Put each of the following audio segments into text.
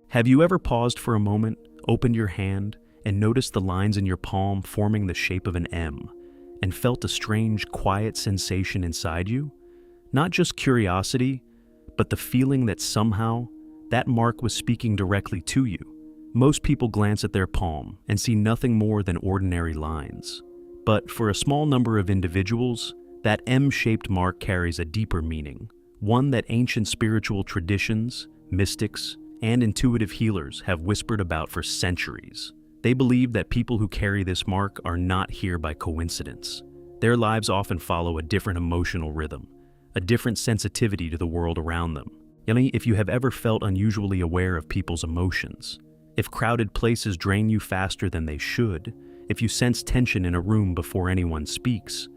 Have you ever paused for a moment, opened your hand, and noticed the lines in your palm forming the shape of an M, and felt a strange, quiet sensation inside you? Not just curiosity, but the feeling that somehow that mark was speaking directly to you. Most people glance at their palm and see nothing more than ordinary lines. But for a small number of individuals, that M-shaped mark carries a deeper meaning, one that ancient spiritual traditions, mystics, and intuitive healers have whispered about for centuries. They believe that people who carry this mark are not here by coincidence. Their lives often follow a different emotional rhythm, a different sensitivity to the world around them. If you have ever felt unusually aware of people's emotions, if crowded places drain you faster than they should, if you sense tension in a room before anyone speaks,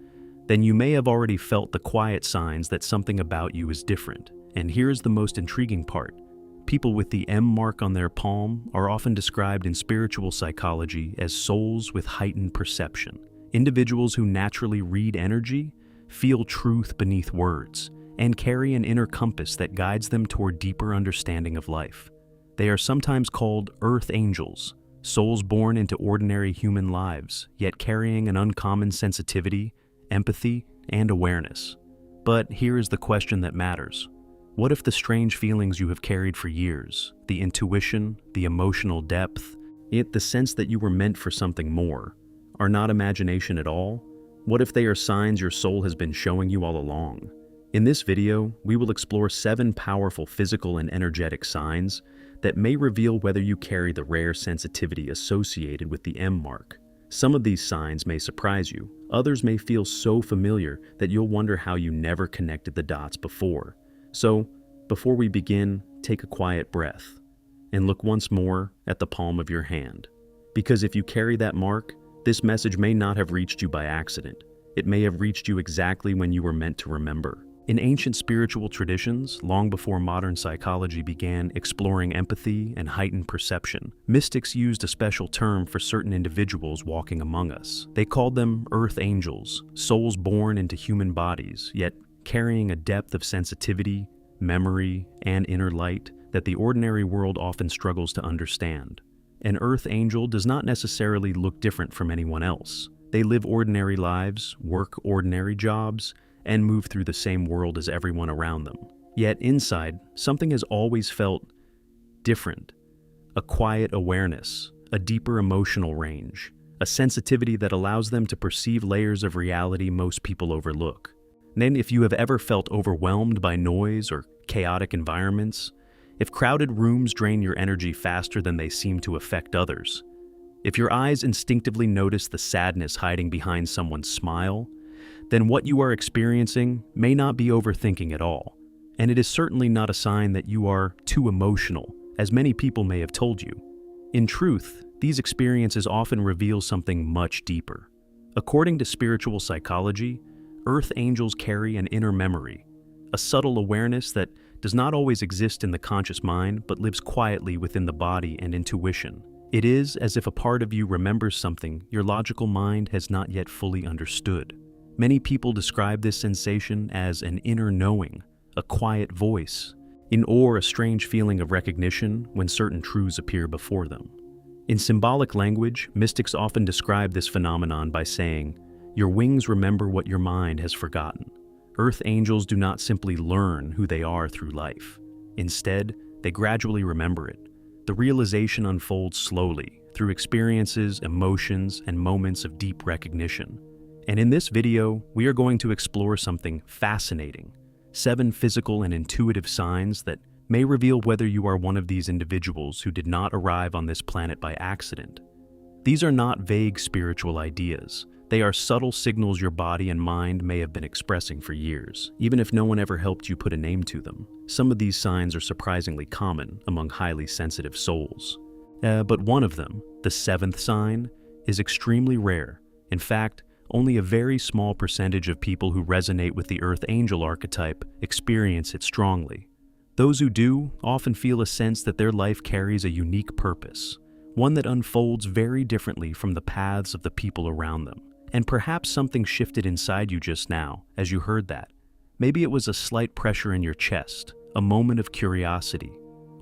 then you may have already felt the quiet signs that something about you is different. And here's the most intriguing part. People with the M mark on their palm are often described in spiritual psychology as souls with heightened perception. Individuals who naturally read energy, feel truth beneath words, and carry an inner compass that guides them toward deeper understanding of life. They are sometimes called earth angels, souls born into ordinary human lives, yet carrying an uncommon sensitivity, empathy, and awareness. But here is the question that matters. What if the strange feelings you have carried for years, the intuition, the emotional depth, yet the sense that you were meant for something more, are not imagination at all? What if they are signs your soul has been showing you all along? In this video, we will explore 7 powerful physical and energetic signs that may reveal whether you carry the rare sensitivity associated with the M mark. Some of these signs may surprise you. Others may feel so familiar that you'll wonder how you never connected the dots before. So, before we begin, take a quiet breath and look once more at the palm of your hand. Because if you carry that mark, this message may not have reached you by accident. It may have reached you exactly when you were meant to remember. In ancient spiritual traditions, long before modern psychology began exploring empathy and heightened perception, mystics used a special term for certain individuals walking among us. They called them earth angels, souls born into human bodies, yet carrying a depth of sensitivity, memory, and inner light that the ordinary world often struggles to understand. An earth angel does not necessarily look different from anyone else. They live ordinary lives, work ordinary jobs, and move through the same world as everyone around them. Yet inside, something has always felt different. A quiet awareness, a deeper emotional range, a sensitivity that allows them to perceive layers of reality most people overlook. Then, if you have ever felt overwhelmed by noise or chaotic environments, if crowded rooms drain your energy faster than they seem to affect others, if your eyes instinctively notice the sadness hiding behind someone's smile, then what you are experiencing may not be overthinking at all. And it is certainly not a sign that you are too emotional, as many people may have told you. In truth, these experiences often reveal something much deeper. According to spiritual psychology, earth angels carry an inner memory, a subtle awareness that does not always exist in the conscious mind but lives quietly within the body and intuition. It is as if a part of you remembers something your logical mind has not yet fully understood. Many people describe this sensation as an inner knowing, a quiet voice, or a strange feeling of recognition when certain truths appear before them. In symbolic language, mystics often describe this phenomenon by saying, "Your wings remember what your mind has forgotten." Earth angels do not simply learn who they are through life. Instead, they gradually remember it. The realization unfolds slowly through experiences, emotions, and moments of deep recognition. And in this video, we are going to explore something fascinating: 7 physical and intuitive signs that may reveal whether you are one of these individuals who did not arrive on this planet by accident. These are not vague spiritual ideas. They are subtle signals your body and mind may have been expressing for years, even if no one ever helped you put a name to them. Some of these signs are surprisingly common among highly sensitive souls. But one of them, the 7th sign, is extremely rare. In fact, only a very small percentage of people who resonate with the earth angel archetype experience it strongly. Those who do often feel a sense that their life carries a unique purpose, one that unfolds very differently from the paths of the people around them. And perhaps something shifted inside you just now as you heard that. Maybe it was a slight pressure in your chest, a moment of curiosity,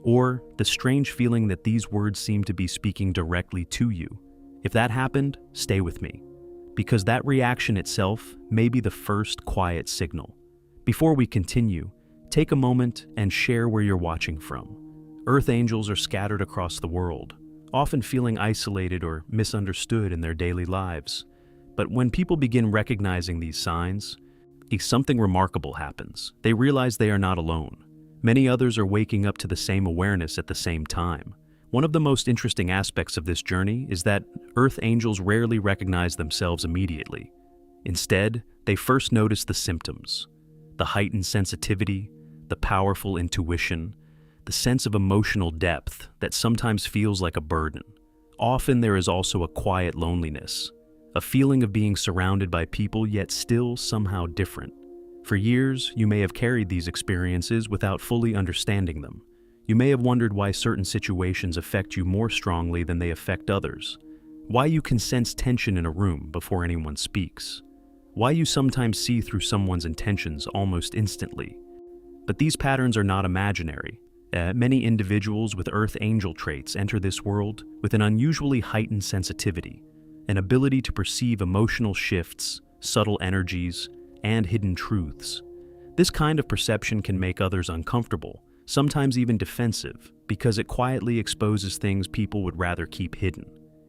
or the strange feeling that these words seem to be speaking directly to you. If that happened, stay with me, because that reaction itself may be the first quiet signal. Before we continue, take a moment and share where you're watching from. Earth angels are scattered across the world, often feeling isolated or misunderstood in their daily lives. But when people begin recognizing these signs, something remarkable happens. They realize they are not alone. Many others are waking up to the same awareness at the same time. One of the most interesting aspects of this journey is that Earth angels rarely recognize themselves immediately. Instead, they first notice the symptoms: the heightened sensitivity, the powerful intuition, the sense of emotional depth that sometimes feels like a burden. Often there is also a quiet loneliness, a feeling of being surrounded by people yet still somehow different. For years, you may have carried these experiences without fully understanding them. You may have wondered why certain situations affect you more strongly than they affect others, why you can sense tension in a room before anyone speaks, why you sometimes see through someone's intentions almost instantly. But these patterns are not imaginary. Many individuals with Earth angel traits enter this world with an unusually heightened sensitivity, an ability to perceive emotional shifts, subtle energies, and hidden truths. This kind of perception can make others uncomfortable, sometimes even defensive, because it quietly exposes things people would rather keep hidden.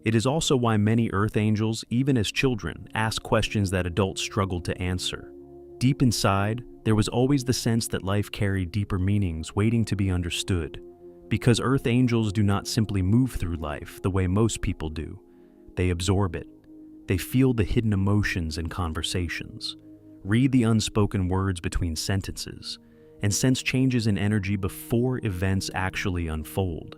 It is also why many Earth angels, even as children, ask questions that adults struggled to answer. Deep inside, there was always the sense that life carried deeper meanings waiting to be understood. Because Earth angels do not simply move through life the way most people do. They absorb it. They feel the hidden emotions in conversations, read the unspoken words between sentences, and sense changes in energy before events actually unfold.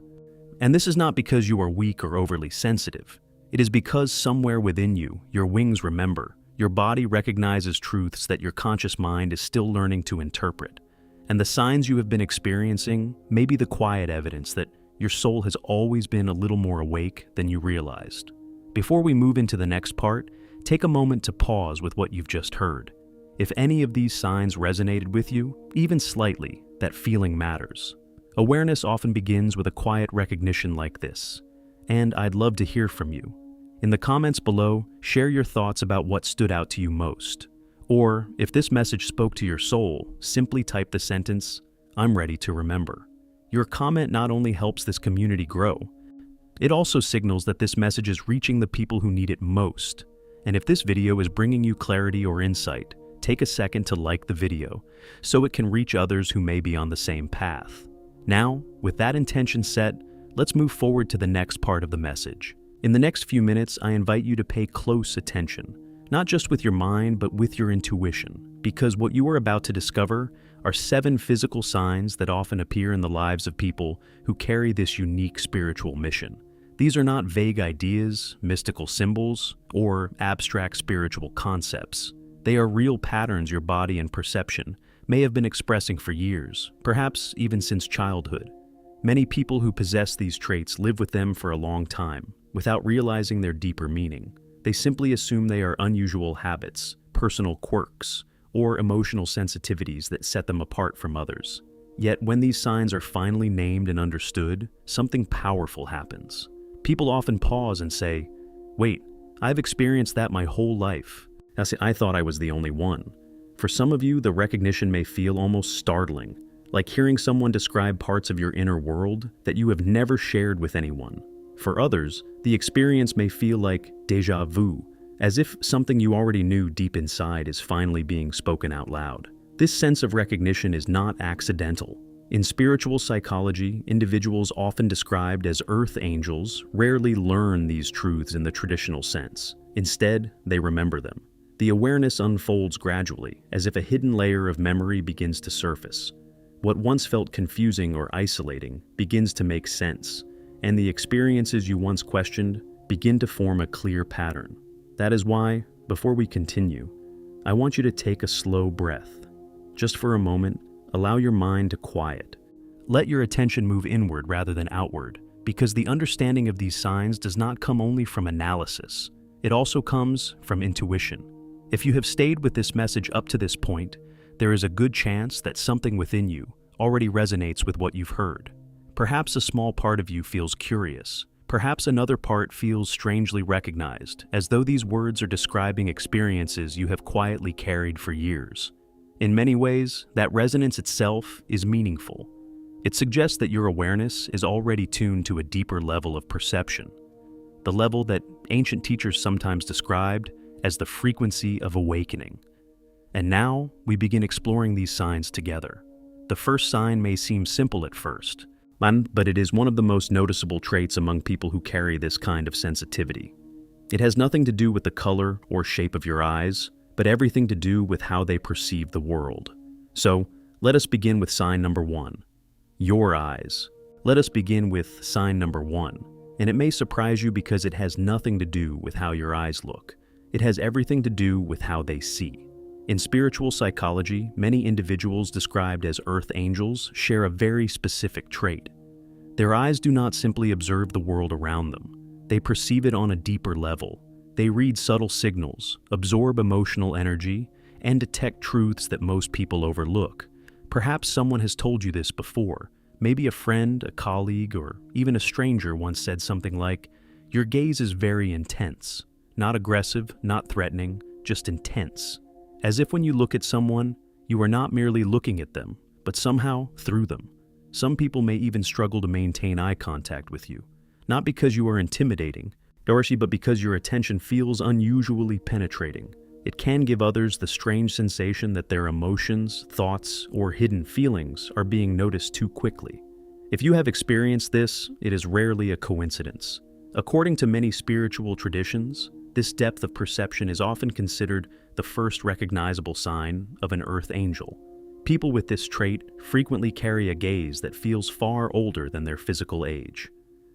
And this is not because you are weak or overly sensitive. It is because somewhere within you, your wings remember. Your body recognizes truths that your conscious mind is still learning to interpret. And the signs you have been experiencing may be the quiet evidence that your soul has always been a little more awake than you realized. Before we move into the next part, take a moment to pause with what you've just heard. If any of these signs resonated with you, even slightly, that feeling matters. Awareness often begins with a quiet recognition like this, and I'd love to hear from you. In the comments below, share your thoughts about what stood out to you most. Or, if this message spoke to your soul, simply type the sentence, "I'm ready to remember." Your comment not only helps this community grow, it also signals that this message is reaching the people who need it most. And if this video is bringing you clarity or insight, take a second to like the video so it can reach others who may be on the same path. Now, with that intention set, let's move forward to the next part of the message. In the next few minutes, I invite you to pay close attention, not just with your mind, but with your intuition, because what you are about to discover are 7 physical signs that often appear in the lives of people who carry this unique spiritual mission. These are not vague ideas, mystical symbols, or abstract spiritual concepts. They are real patterns your body and perception may have been expressing for years, perhaps even since childhood. Many people who possess these traits live with them for a long time, without realizing their deeper meaning. They simply assume they are unusual habits, personal quirks, or emotional sensitivities that set them apart from others. Yet when these signs are finally named and understood, something powerful happens. People often pause and say, "Wait, I've experienced that my whole life. I thought I was the only one." For some of you, the recognition may feel almost startling, like hearing someone describe parts of your inner world that you have never shared with anyone. For others, the experience may feel like déjà vu, as if something you already knew deep inside is finally being spoken out loud. This sense of recognition is not accidental. In spiritual psychology, individuals often described as earth angels rarely learn these truths in the traditional sense. Instead, they remember them. The awareness unfolds gradually, as if a hidden layer of memory begins to surface. What once felt confusing or isolating begins to make sense, and the experiences you once questioned begin to form a clear pattern. That is why, before we continue, I want you to take a slow breath. Just for a moment, allow your mind to quiet. Let your attention move inward rather than outward, because the understanding of these signs does not come only from analysis. It also comes from intuition. If you have stayed with this message up to this point, there is a good chance that something within you already resonates with what you've heard. Perhaps a small part of you feels curious. Perhaps another part feels strangely recognized, as though these words are describing experiences you have quietly carried for years. In many ways, that resonance itself is meaningful. It suggests that your awareness is already tuned to a deeper level of perception, the level that ancient teachers sometimes described as the frequency of awakening. And now, we begin exploring these signs together. The first sign may seem simple at first, but it is one of the most noticeable traits among people who carry this kind of sensitivity. It has nothing to do with the color or shape of your eyes, but everything to do with how they perceive the world. So, let us begin with sign number 1. Your eyes. Let us begin with sign number 1, and it may surprise you because it has nothing to do with how your eyes look. It has everything to do with how they see. In spiritual psychology, many individuals described as earth angels share a very specific trait. Their eyes do not simply observe the world around them. They perceive it on a deeper level. They read subtle signals, absorb emotional energy, and detect truths that most people overlook. Perhaps someone has told you this before. Maybe a friend, a colleague, or even a stranger once said something like, "Your gaze is very intense." Not aggressive, not threatening, just intense. As if when you look at someone, you are not merely looking at them, but somehow through them. Some people may even struggle to maintain eye contact with you, not because you are intimidating, but because your attention feels unusually penetrating. It can give others the strange sensation that their emotions, thoughts, or hidden feelings are being noticed too quickly. If you have experienced this, it is rarely a coincidence. According to many spiritual traditions, this depth of perception is often considered the first recognizable sign of an earth angel. People with this trait frequently carry a gaze that feels far older than their physical age.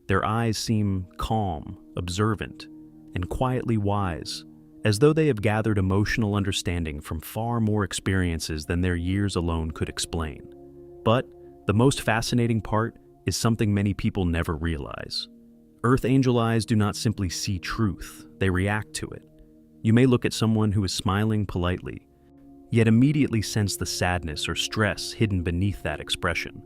Their eyes seem calm, observant, and quietly wise, as though they have gathered emotional understanding from far more experiences than their years alone could explain. But the most fascinating part is something many people never realize. Earth angel eyes do not simply see truth, they react to it. You may look at someone who is smiling politely, yet immediately sense the sadness or stress hidden beneath that expression.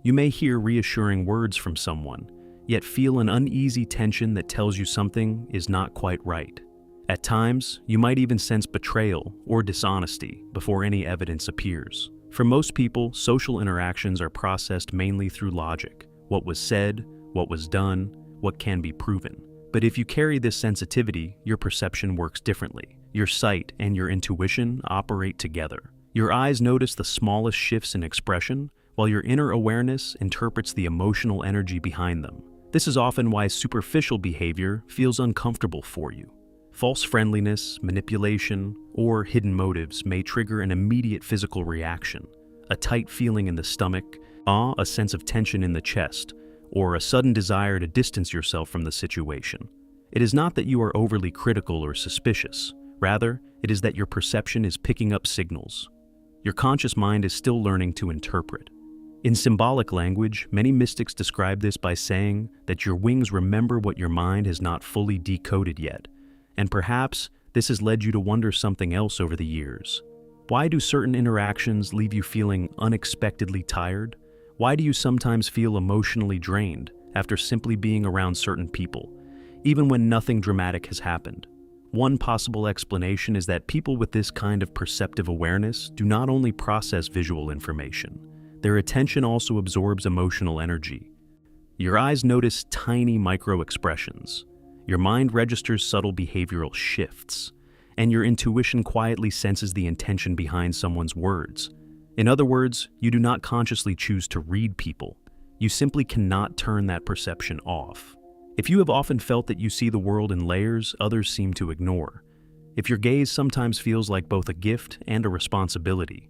You may hear reassuring words from someone, yet feel an uneasy tension that tells you something is not quite right. At times, you might even sense betrayal or dishonesty before any evidence appears. For most people, social interactions are processed mainly through logic: what was said, what was done, what can be proven. But if you carry this sensitivity, your perception works differently. Your sight and your intuition operate together. Your eyes notice the smallest shifts in expression, while your inner awareness interprets the emotional energy behind them. This is often why superficial behavior feels uncomfortable for you. False friendliness, manipulation, or hidden motives may trigger an immediate physical reaction: a tight feeling in the stomach, a sense of tension in the chest, or a sudden desire to distance yourself from the situation. It is not that you are overly critical or suspicious. Rather, it is that your perception is picking up signals. Your conscious mind is still learning to interpret. In symbolic language, many mystics describe this by saying that your wings remember what your mind has not fully decoded yet. And perhaps this has led you to wonder something else over the years. Why do certain interactions leave you feeling unexpectedly tired? Why do you sometimes feel emotionally drained after simply being around certain people, even when nothing dramatic has happened? One possible explanation is that people with this kind of perceptive awareness do not only process visual information, their attention also absorbs emotional energy. Your eyes notice tiny micro-expressions, your mind registers subtle behavioral shifts, and your intuition quietly senses the intention behind someone's words. In other words, you do not consciously choose to read people. You simply cannot turn that perception off. If you have often felt that you see the world in layers others seem to ignore, if your gaze sometimes feels like both a gift and a responsibility,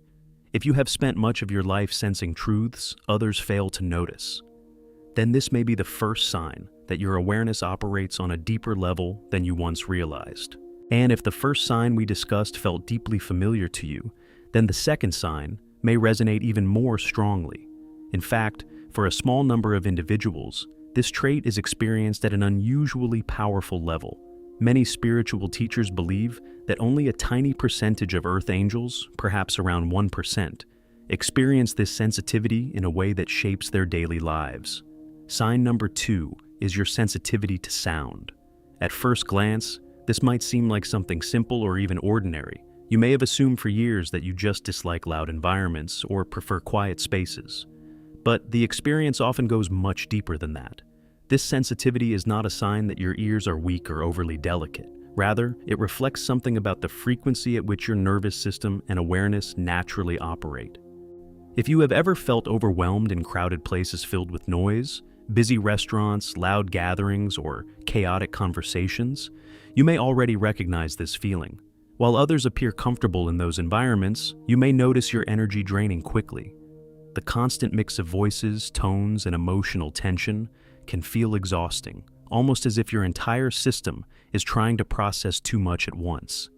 if you have spent much of your life sensing truths others fail to notice, then this may be the first sign that your awareness operates on a deeper level than you once realized. And if the first sign we discussed felt deeply familiar to you, then the second sign may resonate even more strongly. In fact, for a small number of individuals, this trait is experienced at an unusually powerful level. Many spiritual teachers believe that only a tiny percentage of earth angels, perhaps around 1%, experience this sensitivity in a way that shapes their daily lives. Sign number 2 is your sensitivity to sound. At first glance, this might seem like something simple or even ordinary. You may have assumed for years that you just dislike loud environments or prefer quiet spaces. But the experience often goes much deeper than that. This sensitivity is not a sign that your ears are weak or overly delicate. Rather, it reflects something about the frequency at which your nervous system and awareness naturally operate. If you have ever felt overwhelmed in crowded places filled with noise, busy restaurants, loud gatherings, or chaotic conversations, you may already recognize this feeling. While others appear comfortable in those environments, you may notice your energy draining quickly. The constant mix of voices, tones, and emotional tension can feel exhausting, almost as if your entire system is trying to process too much at once.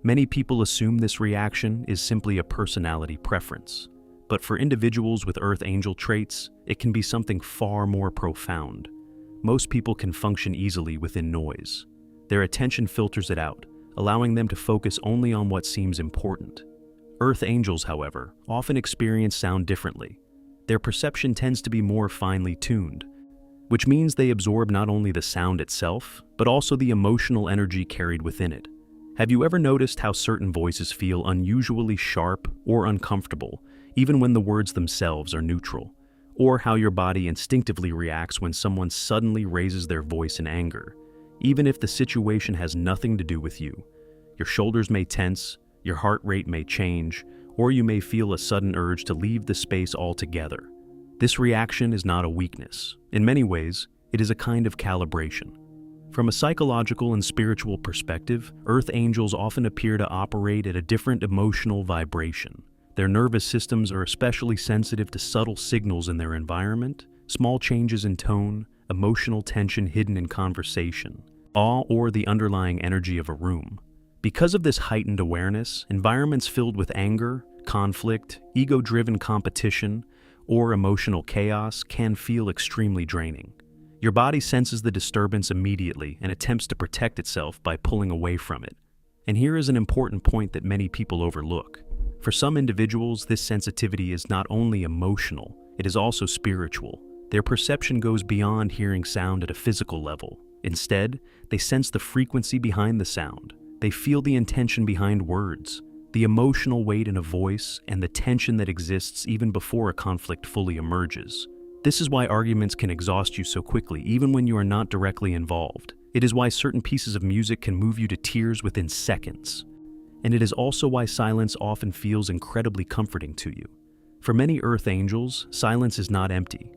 Many people assume this reaction is simply a personality preference. But for individuals with Earth Angel traits, it can be something far more profound. Most people can function easily within noise. Their attention filters it out, allowing them to focus only on what seems important. Earth Angels, however, often experience sound differently. Their perception tends to be more finely tuned, which means they absorb not only the sound itself, but also the emotional energy carried within it. Have you ever noticed how certain voices feel unusually sharp or uncomfortable, even when the words themselves are neutral? Or how your body instinctively reacts when someone suddenly raises their voice in anger? Even if the situation has nothing to do with you, your shoulders may tense, your heart rate may change, or you may feel a sudden urge to leave the space altogether. This reaction is not a weakness. In many ways, it is a kind of calibration. From a psychological and spiritual perspective, Earth Angels often appear to operate at a different emotional vibration. Their nervous systems are especially sensitive to subtle signals in their environment, small changes in tone, emotional tension hidden in conversation, awe, or the underlying energy of a room. Because of this heightened awareness, environments filled with anger, conflict, ego-driven competition, or emotional chaos can feel extremely draining. Your body senses the disturbance immediately and attempts to protect itself by pulling away from it. And here is an important point that many people overlook. For some individuals, this sensitivity is not only emotional, it is also spiritual. Their perception goes beyond hearing sound at a physical level. Instead, they sense the frequency behind the sound. They feel the intention behind words, the emotional weight in a voice, and the tension that exists even before a conflict fully emerges. This is why arguments can exhaust you so quickly, even when you are not directly involved. It is why certain pieces of music can move you to tears within seconds. And it is also why silence often feels incredibly comforting to you. For many Earth Angels, silence is not empty.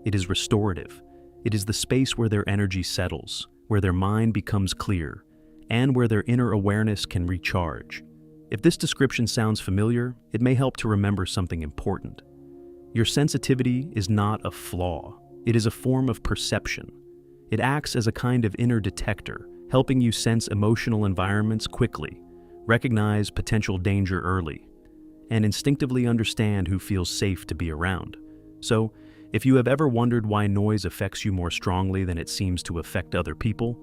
It is restorative. It is the space where their energy settles, where their mind becomes clear, and where their inner awareness can recharge. If this description sounds familiar, it may help to remember something important. Your sensitivity is not a flaw. It is a form of perception. It acts as a kind of inner detector, helping you sense emotional environments quickly, recognize potential danger early, and instinctively understand who feels safe to be around. So, if you have ever wondered why noise affects you more strongly than it seems to affect other people,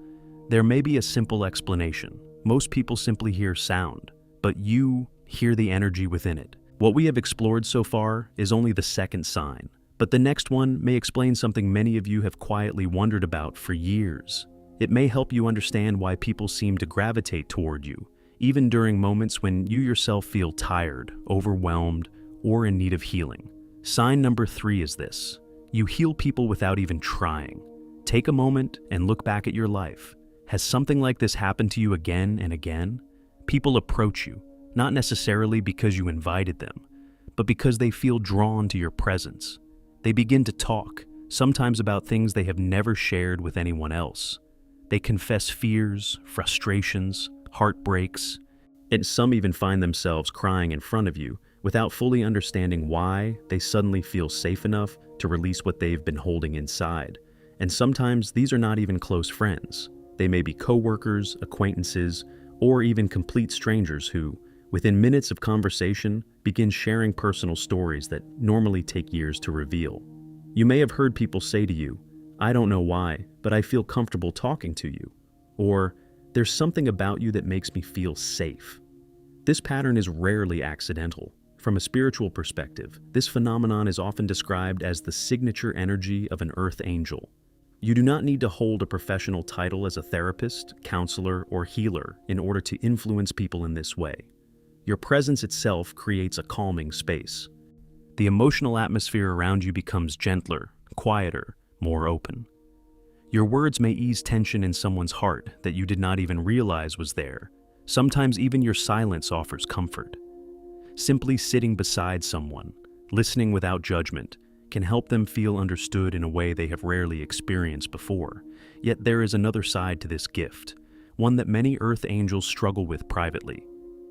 there may be a simple explanation. Most people simply hear sound, but you hear the energy within it. What we have explored so far is only the second sign, but the next one may explain something many of you have quietly wondered about for years. It may help you understand why people seem to gravitate toward you, even during moments when you yourself feel tired, overwhelmed, or in need of healing. Sign number 3 is this: you heal people without even trying. Take a moment and look back at your life. Has something like this happened to you again and again? People approach you, not necessarily because you invited them, but because they feel drawn to your presence. They begin to talk, sometimes about things they have never shared with anyone else. They confess fears, frustrations, heartbreaks, and some even find themselves crying in front of you without fully understanding why. They suddenly feel safe enough to release what they've been holding inside. And sometimes these are not even close friends. They may be coworkers, acquaintances, or even complete strangers who, within minutes of conversation, begin sharing personal stories that normally take years to reveal. You may have heard people say to you, "I don't know why, but I feel comfortable talking to you," or "There's something about you that makes me feel safe." This pattern is rarely accidental. From a spiritual perspective, this phenomenon is often described as the signature energy of an earth angel. You do not need to hold a professional title as a therapist, counselor, or healer in order to influence people in this way. Your presence itself creates a calming space. The emotional atmosphere around you becomes gentler, quieter, more open. Your words may ease tension in someone's heart that you did not even realize was there. Sometimes even your silence offers comfort. Simply sitting beside someone, listening without judgment, can help them feel understood in a way they have rarely experienced before. Yet there is another side to this gift, one that many earth angels struggle with privately.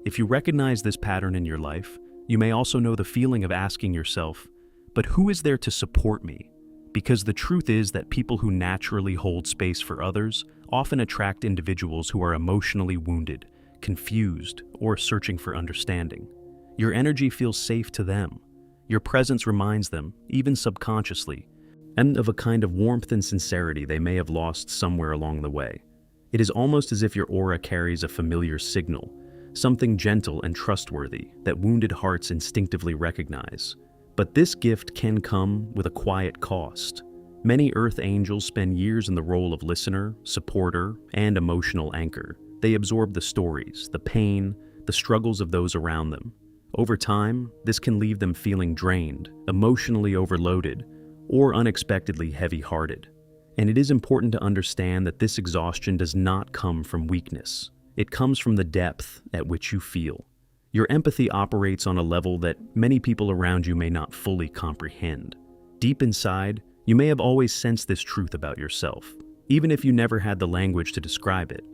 If you recognize this pattern in your life, you may also know the feeling of asking yourself, but who is there to support me? Because the truth is that people who naturally hold space for others often attract individuals who are emotionally wounded, confused, or searching for understanding. Your energy feels safe to them. Your presence reminds them, even subconsciously, and of a kind of warmth and sincerity they may have lost somewhere along the way. It is almost as if your aura carries a familiar signal, something gentle and trustworthy that wounded hearts instinctively recognize. But this gift can come with a quiet cost. Many earth angels spend years in the role of listener, supporter, and emotional anchor. They absorb the stories, the pain, the struggles of those around them. Over time, this can leave them feeling drained, emotionally overloaded, or unexpectedly heavy-hearted. And it is important to understand that this exhaustion does not come from weakness. It comes from the depth at which you feel. Your empathy operates on a level that many people around you may not fully comprehend. Deep inside, you may have always sensed this truth about yourself, even if you never had the language to describe it.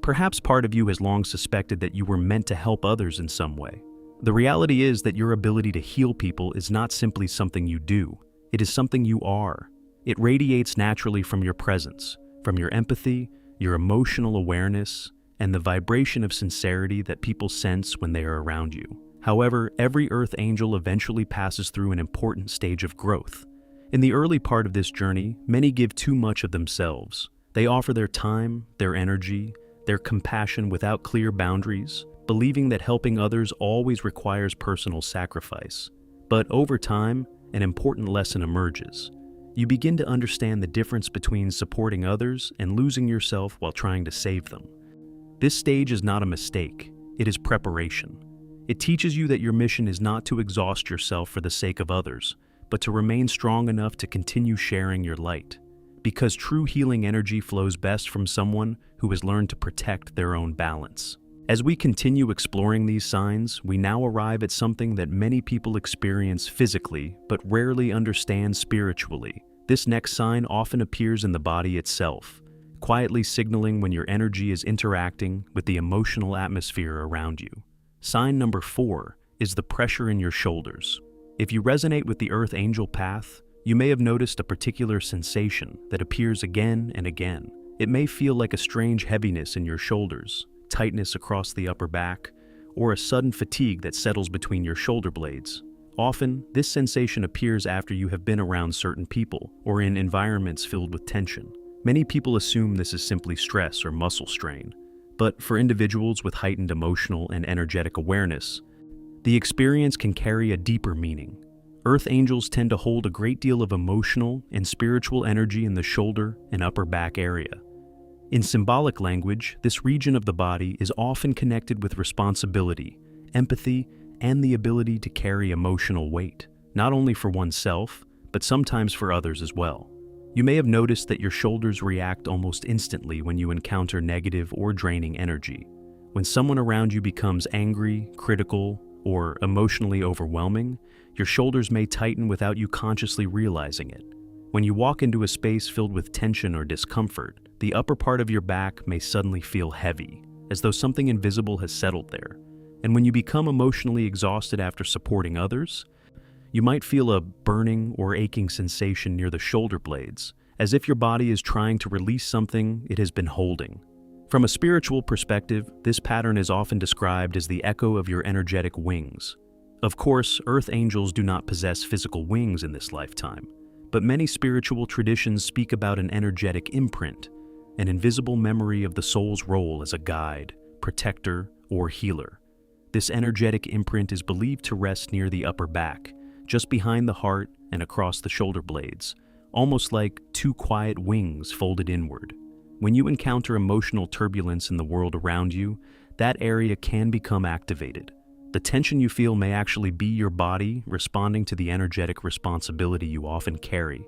Perhaps part of you has long suspected that you were meant to help others in some way. The reality is that your ability to heal people is not simply something you do, it is something you are. It radiates naturally from your presence, from your empathy, your emotional awareness, and the vibration of sincerity that people sense when they are around you. However, every earth angel eventually passes through an important stage of growth. In the early part of this journey, many give too much of themselves. They offer their time, their energy, their compassion without clear boundaries, believing that helping others always requires personal sacrifice. But over time, an important lesson emerges. You begin to understand the difference between supporting others and losing yourself while trying to save them. This stage is not a mistake, it is preparation. It teaches you that your mission is not to exhaust yourself for the sake of others, but to remain strong enough to continue sharing your light. Because true healing energy flows best from someone who has learned to protect their own balance. As we continue exploring these signs, we now arrive at something that many people experience physically, but rarely understand spiritually. This next sign often appears in the body itself, quietly signaling when your energy is interacting with the emotional atmosphere around you. Sign number 4 is the pressure in your shoulders. If you resonate with the Earth Angel path, you may have noticed a particular sensation that appears again and again. It may feel like a strange heaviness in your shoulders, tightness across the upper back, or a sudden fatigue that settles between your shoulder blades. Often, this sensation appears after you have been around certain people or in environments filled with tension. Many people assume this is simply stress or muscle strain, but for individuals with heightened emotional and energetic awareness, the experience can carry a deeper meaning. Earth angels tend to hold a great deal of emotional and spiritual energy in the shoulder and upper back area. In symbolic language, this region of the body is often connected with responsibility, empathy, and the ability to carry emotional weight, not only for oneself, but sometimes for others as well. You may have noticed that your shoulders react almost instantly when you encounter negative or draining energy. When someone around you becomes angry, critical, or emotionally overwhelming, your shoulders may tighten without you consciously realizing it. When you walk into a space filled with tension or discomfort, the upper part of your back may suddenly feel heavy, as though something invisible has settled there. And when you become emotionally exhausted after supporting others, you might feel a burning or aching sensation near the shoulder blades, as if your body is trying to release something it has been holding. From a spiritual perspective, this pattern is often described as the echo of your energetic wings. Of course, earth angels do not possess physical wings in this lifetime, but many spiritual traditions speak about an energetic imprint, an invisible memory of the soul's role as a guide, protector, or healer. This energetic imprint is believed to rest near the upper back, just behind the heart and across the shoulder blades, almost like two quiet wings folded inward. When you encounter emotional turbulence in the world around you, that area can become activated. The tension you feel may actually be your body responding to the energetic responsibility you often carry.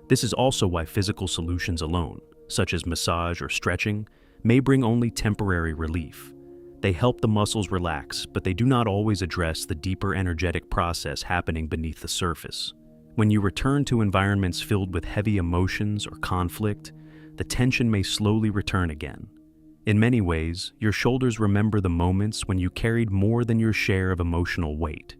This is also why physical solutions alone, such as massage or stretching, may bring only temporary relief. They help the muscles relax, but they do not always address the deeper energetic process happening beneath the surface. When you return to environments filled with heavy emotions or conflict, the tension may slowly return again. In many ways, your shoulders remember the moments when you carried more than your share of emotional weight.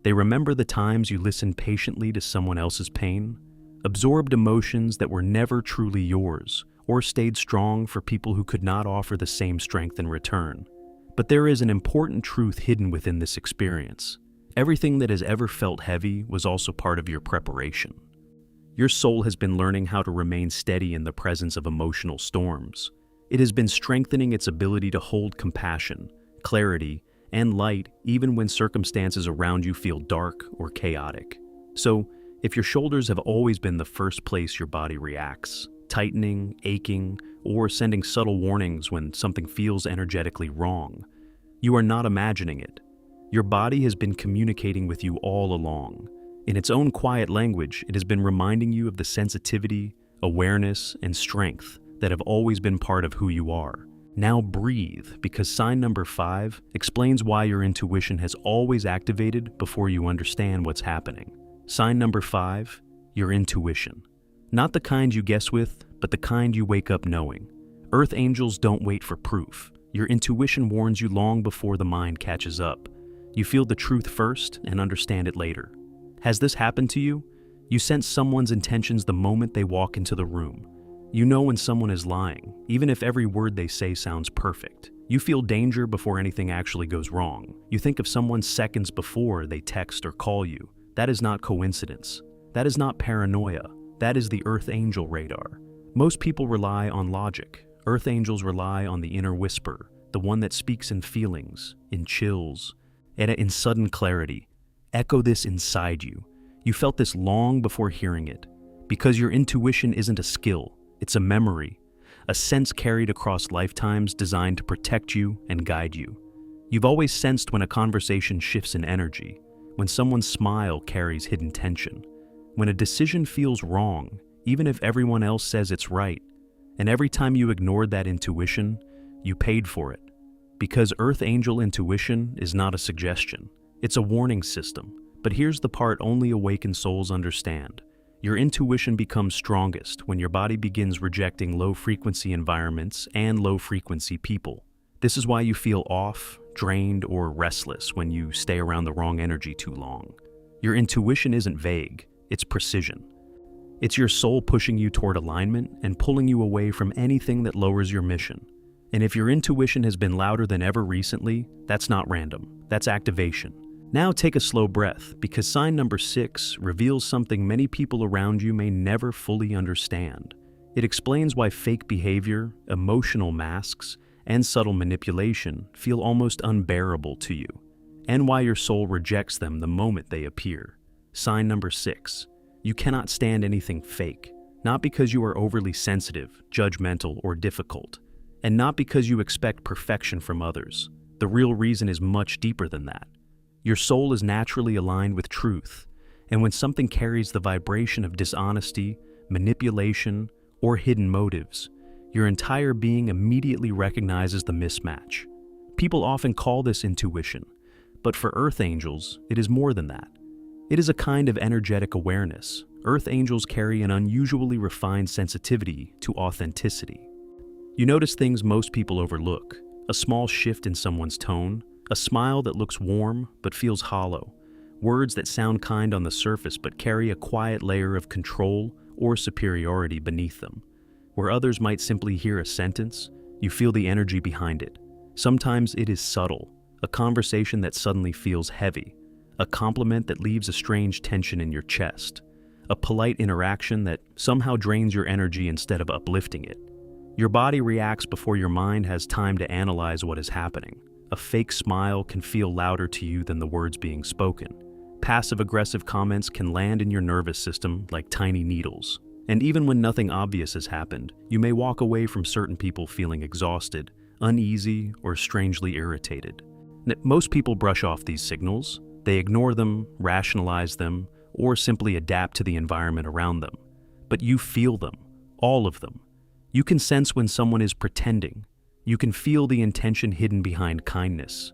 They remember the times you listened patiently to someone else's pain, absorbed emotions that were never truly yours, or stayed strong for people who could not offer the same strength in return. But there is an important truth hidden within this experience. Everything that has ever felt heavy was also part of your preparation. Your soul has been learning how to remain steady in the presence of emotional storms. It has been strengthening its ability to hold compassion, clarity, and light even when circumstances around you feel dark or chaotic. So, if your shoulders have always been the first place your body reacts, tightening, aching, or sending subtle warnings when something feels energetically wrong, you are not imagining it. Your body has been communicating with you all along. In its own quiet language, it has been reminding you of the sensitivity, awareness, and strength that have always been part of who you are. Now breathe, because sign number 5 explains why your intuition has always activated before you understand what's happening. Sign number 5, your intuition. Not the kind you guess with, but the kind you wake up knowing. Earth angels don't wait for proof. Your intuition warns you long before the mind catches up. You feel the truth first and understand it later. Has this happened to you? You sense someone's intentions the moment they walk into the room. You know when someone is lying, even if every word they say sounds perfect. You feel danger before anything actually goes wrong. You think of someone seconds before they text or call you. That is not coincidence. That is not paranoia. That is the Earth Angel radar. Most people rely on logic. Earth Angels rely on the inner whisper, the one that speaks in feelings, in chills, and in sudden clarity. Echo this inside you. You felt this long before hearing it. Because your intuition isn't a skill, it's a memory, a sense carried across lifetimes designed to protect you and guide you. You've always sensed when a conversation shifts in energy, when someone's smile carries hidden tension, when a decision feels wrong, even if everyone else says it's right. And every time you ignored that intuition, you paid for it. Because Earth Angel intuition is not a suggestion, it's a warning system. But here's the part only awakened souls understand. Your intuition becomes strongest when your body begins rejecting low-frequency environments and low-frequency people. This is why you feel off, drained, or restless when you stay around the wrong energy too long. Your intuition isn't vague, it's precision. It's your soul pushing you toward alignment and pulling you away from anything that lowers your mission. And if your intuition has been louder than ever recently, that's not random, that's activation. Now take a slow breath, because sign number 6 reveals something many people around you may never fully understand. It explains why fake behavior, emotional masks, and subtle manipulation feel almost unbearable to you, and why your soul rejects them the moment they appear. Sign number 6. You cannot stand anything fake, not because you are overly sensitive, judgmental, or difficult, and not because you expect perfection from others. The real reason is much deeper than that. Your soul is naturally aligned with truth, and when something carries the vibration of dishonesty, manipulation, or hidden motives, your entire being immediately recognizes the mismatch. People often call this intuition, but for Earth Angels, it is more than that. It is a kind of energetic awareness. Earth Angels carry an unusually refined sensitivity to authenticity. You notice things most people overlook: a small shift in someone's tone, a smile that looks warm but feels hollow, words that sound kind on the surface but carry a quiet layer of control or superiority beneath them. Where others might simply hear a sentence, you feel the energy behind it. Sometimes it is subtle, a conversation that suddenly feels heavy, a compliment that leaves a strange tension in your chest, a polite interaction that somehow drains your energy instead of uplifting it. Your body reacts before your mind has time to analyze what is happening. a fake smile can feel louder to you than the words being spoken. Passive-aggressive comments can land in your nervous system like tiny needles. And even when nothing obvious has happened, you may walk away from certain people feeling exhausted, uneasy, or strangely irritated. Most people brush off these signals. They ignore them, rationalize them, or simply adapt to the environment around them. But you feel them, all of them. You can sense when someone is pretending. You can feel the intention hidden behind kindness.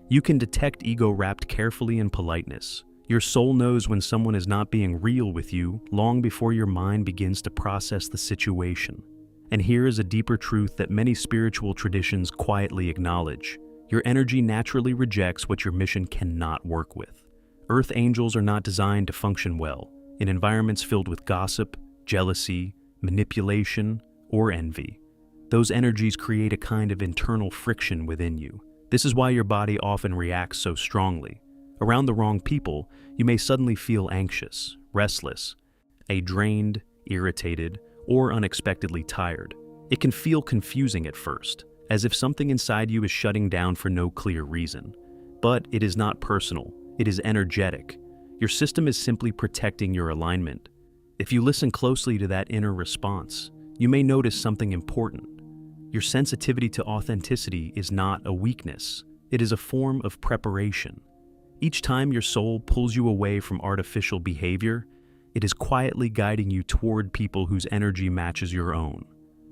You can detect ego wrapped carefully in politeness. Your soul knows when someone is not being real with you long before your mind begins to process the situation. And here is a deeper truth that many spiritual traditions quietly acknowledge. Your energy naturally rejects what your mission cannot work with. Earth angels are not designed to function well in environments filled with gossip, jealousy, manipulation, or envy. Those energies create a kind of internal friction within you. This is why your body often reacts so strongly. Around the wrong people, you may suddenly feel anxious, restless, drained, irritated, or unexpectedly tired. It can feel confusing at first, as if something inside you is shutting down for no clear reason. But it is not personal, it is energetic. Your system is simply protecting your alignment. If you listen closely to that inner response, you may notice something important. Your sensitivity to authenticity is not a weakness, it is a form of preparation. Each time your soul pulls you away from artificial behavior, it is quietly guiding you toward people whose energy matches your own,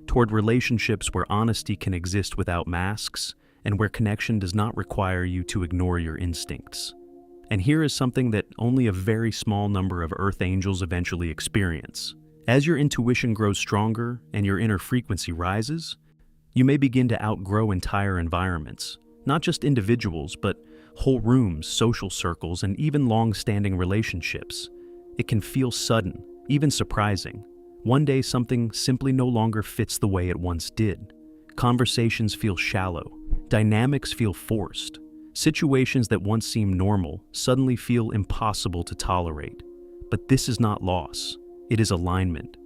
toward relationships where honesty can exist without masks, and where connection does not require you to ignore your instincts. And here is something that only a very small number of Earth angels eventually experience. As your intuition grows stronger and your inner frequency rises, you may begin to outgrow entire environments, not just individuals, but whole rooms, social circles, and even long-standing relationships. It can feel sudden, even surprising. One day something simply no longer fits the way it once did. Conversations feel shallow. Dynamics feel forced. Situations that once seemed normal suddenly feel impossible to tolerate. But this is not loss. It is alignment.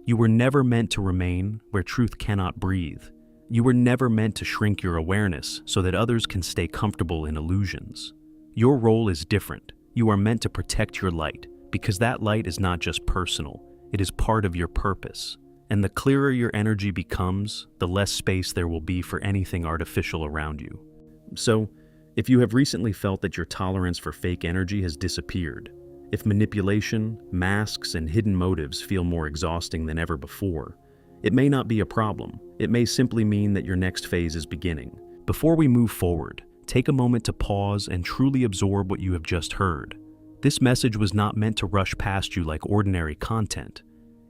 You were never meant to remain where truth cannot breathe. You were never meant to shrink your awareness so that others can stay comfortable in illusions. Your role is different. You are meant to protect your light, because that light is not just personal, it is part of your purpose. And the clearer your energy becomes, the less space there will be for anything artificial around you. So, if you have recently felt that your tolerance for fake energy has disappeared, if manipulation, masks, and hidden motives feel more exhausting than ever before, it may not be a problem. It may simply mean that your next phase is beginning. Before we move forward, take a moment to pause and truly absorb what you have just heard. This message was not meant to rush past you like ordinary content.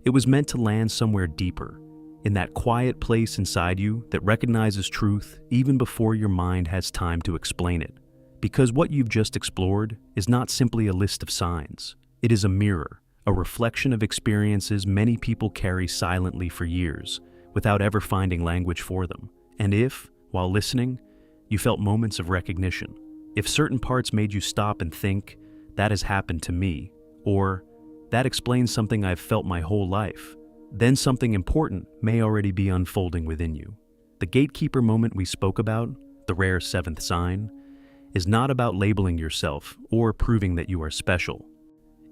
It was meant to land somewhere deeper, in that quiet place inside you that recognizes truth even before your mind has time to explain it. Because what you've just explored is not simply a list of signs. It is a mirror, a reflection of experiences many people carry silently for years, without ever finding language for them. And if, while listening, you felt moments of recognition, if certain parts made you stop and think, "That has happened to me," or "That explains something I've felt my whole life," then something important may already be unfolding within you. The gatekeeper moment we spoke about, the rare seventh sign, is not about labeling yourself or proving that you are special.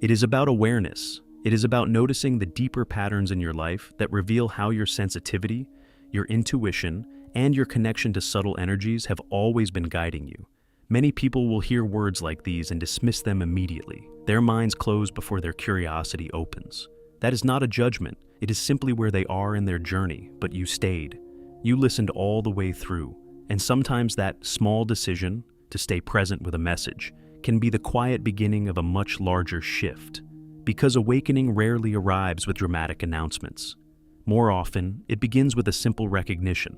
It is about awareness. It is about noticing the deeper patterns in your life that reveal how your sensitivity, your intuition, and your connection to subtle energies have always been guiding you. Many people will hear words like these and dismiss them immediately. Their minds close before their curiosity opens. That is not a judgment. It is simply where they are in their journey, but you stayed. You listened all the way through. And sometimes that small decision to stay present with a message can be the quiet beginning of a much larger shift. Because awakening rarely arrives with dramatic announcements. More often, it begins with a simple recognition.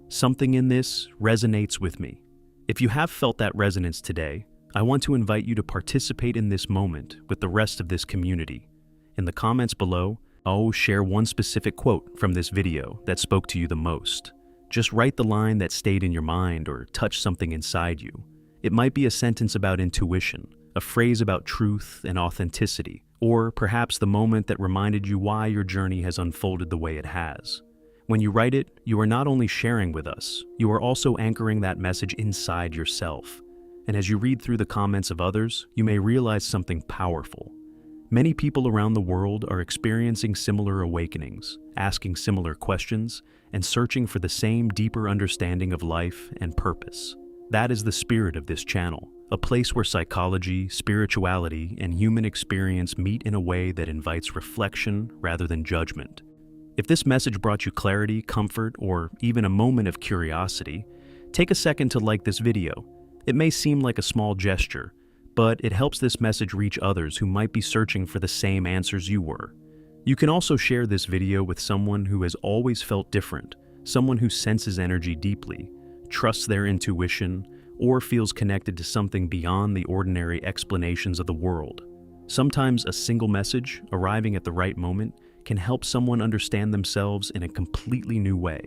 Something in this resonates with me. If you have felt that resonance today, I want to invite you to participate in this moment with the rest of this community. In the comments below, I'll share one specific quote from this video that spoke to you the most. Just write the line that stayed in your mind or touch something inside you. It might be a sentence about intuition, a phrase about truth and authenticity, or perhaps the moment that reminded you why your journey has unfolded the way it has. When you write it, you are not only sharing with us, you are also anchoring that message inside yourself. And as you read through the comments of others, you may realize something powerful. Many people around the world are experiencing similar awakenings, asking similar questions, and searching for the same deeper understanding of life and purpose. That is the spirit of this channel, a place where psychology, spirituality, and human experience meet in a way that invites reflection rather than judgment. If this message brought you clarity, comfort, or even a moment of curiosity, take a second to like this video. It may seem like a small gesture, but it helps this message reach others who might be searching for the same answers you were. You can also share this video with someone who has always felt different, someone who senses energy deeply, trusts their intuition, or feels connected to something beyond the ordinary explanations of the world. Sometimes a single message, arriving at the right moment, can help someone understand themselves in a completely new way.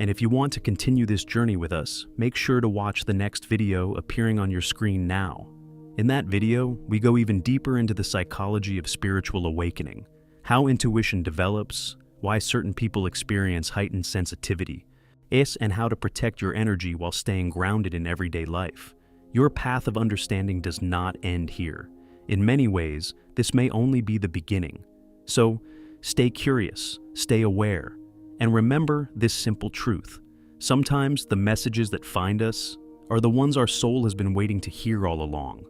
And if you want to continue this journey with us, make sure to watch the next video appearing on your screen now. In that video, we go even deeper into the psychology of spiritual awakening, how intuition develops, why certain people experience heightened sensitivity, and how to protect your energy while staying grounded in everyday life. Your path of understanding does not end here. In many ways, this may only be the beginning. So, stay curious, stay aware, and remember this simple truth. Sometimes the messages that find us are the ones our soul has been waiting to hear all along.